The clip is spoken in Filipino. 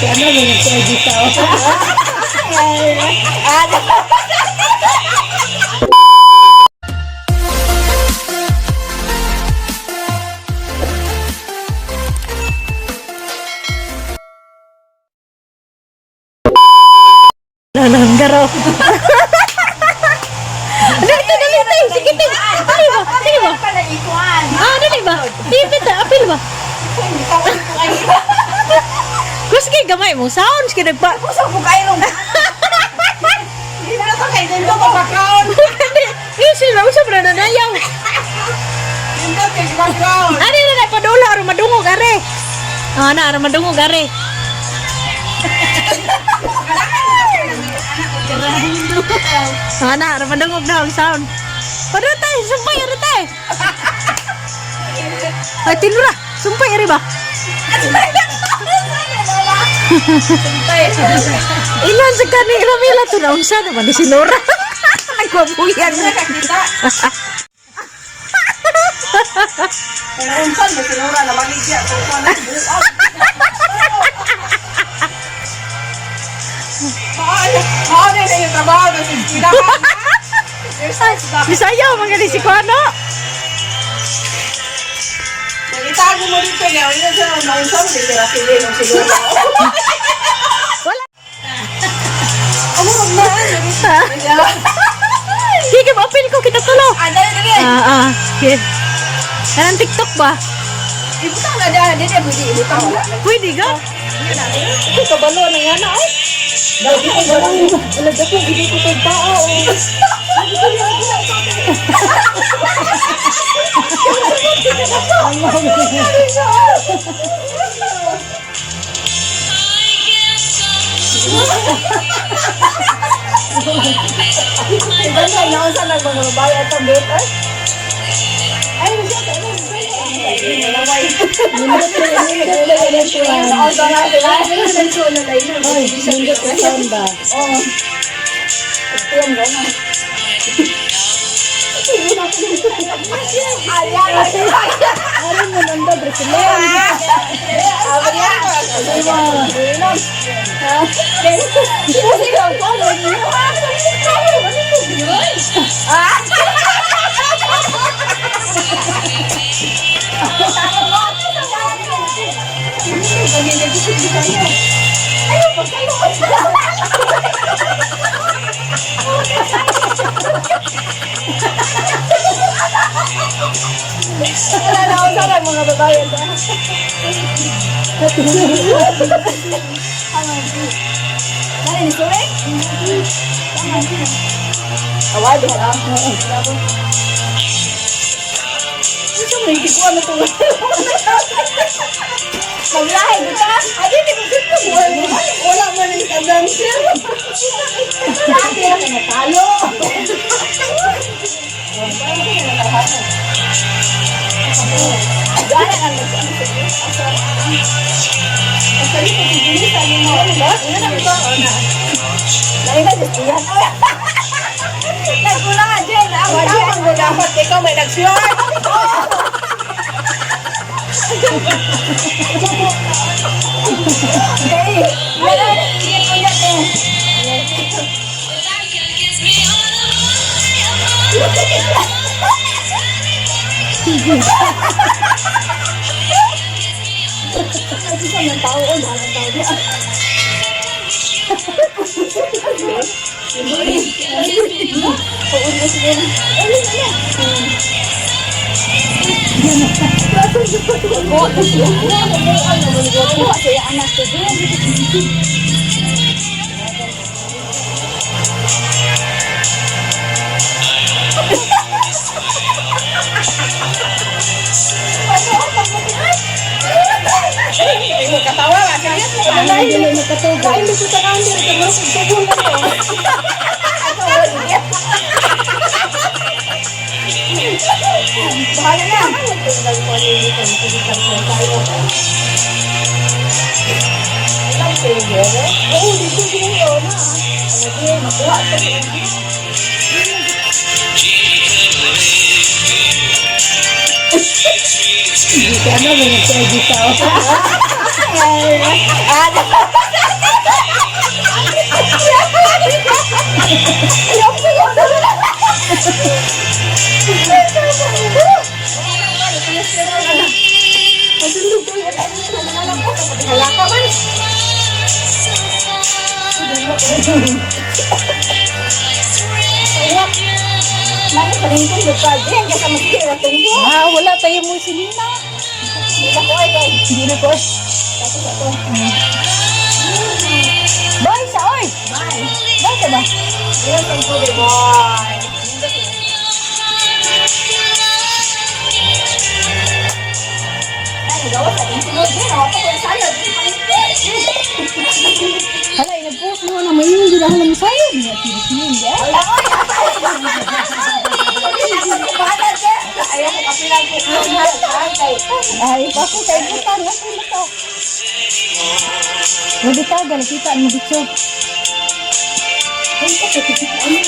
Ano yung nagkagitaw? Nananggaro. Dali, dali, tayo. Sige, tayo. Dali ba? Dali ba? Dali ba? Tipid na, apil ba? Kus kay gamay mo. Sounds kay nagpa... Kusang ko kayo nung... Hindi na ito kayo din ko background. Isil ba? Usap na nanayaw. Hindi kayo background. Ano na na, padula. Aram madungog, are. Aram madungog, are. Aram madungog na ang sound. Padula tayo, sumpay, are tayo. Ay, tinura. Sumpay, are ba? Ilan sa kaning ramila to na unsa naman ni Sinora. Nagbabuyan na Nakakita. Kaya unsan mo sinura na maligya. Maano na yung trabaho na si Gina. Bisaya mga si Kuano. Itago mo dito niya. Yun siya naunsa mo dito na sili ng sinura. Wala. Ano na? Sige, mapil ko kita tulo. Dali. Okay. Kanang TikTok ba? Ibutang na dyan. Hindi pwede ibutang. Pwede ka? Ito kabalo na yan ay. Dati ko ba lang. Alaga ko, hindi ko kong tao. Iba na, naon sa nagmamabaya itong date ay. Ay, mga babae ba? Ano ni sore? Awal di haram. Ito may ikuan na to. Maglahay kita. Adi di mo dito mo. Wala man ni kadancer. Dati na natalo. Gana ang nag-ano sa Actually, pag-ibili sa inyo mo, ba? Ano na ito? Lain na, dyan. Nagkulang nga dyan. Wala mo dapat ikaw may nag-short. Okay. Wala, sige ko yan eh. Kasi sa mga tao, malang tao niya. Katawa ba? Hindi ko nakatuwa. Hindi ko sa kandir. Ito mo bahala na. Oo, dito yun na. Makuha ka rin. Hindi ka na, may nagkagitaw. Hala ka man. Mami, palingkong lupa. Diyan, kaya magkira tunggo. Ah, wala tayo mo silina. Hindi na ko ay, guys. Hindi na ko. Bye sa oy. Bye. Bye ka ba? Ayan, tunggo, boy. Ay, gawa sa insunod din. Ako ko yung salad. Hala, nag-post mo na may yung gila halang sa'yo. Hindi na sinisinin, di Wala, oy. Ayaw ko kasi lang ko. Ay, bakit sa ibutan? Ano na to? Hindi ka, galakita mo dito. Ay,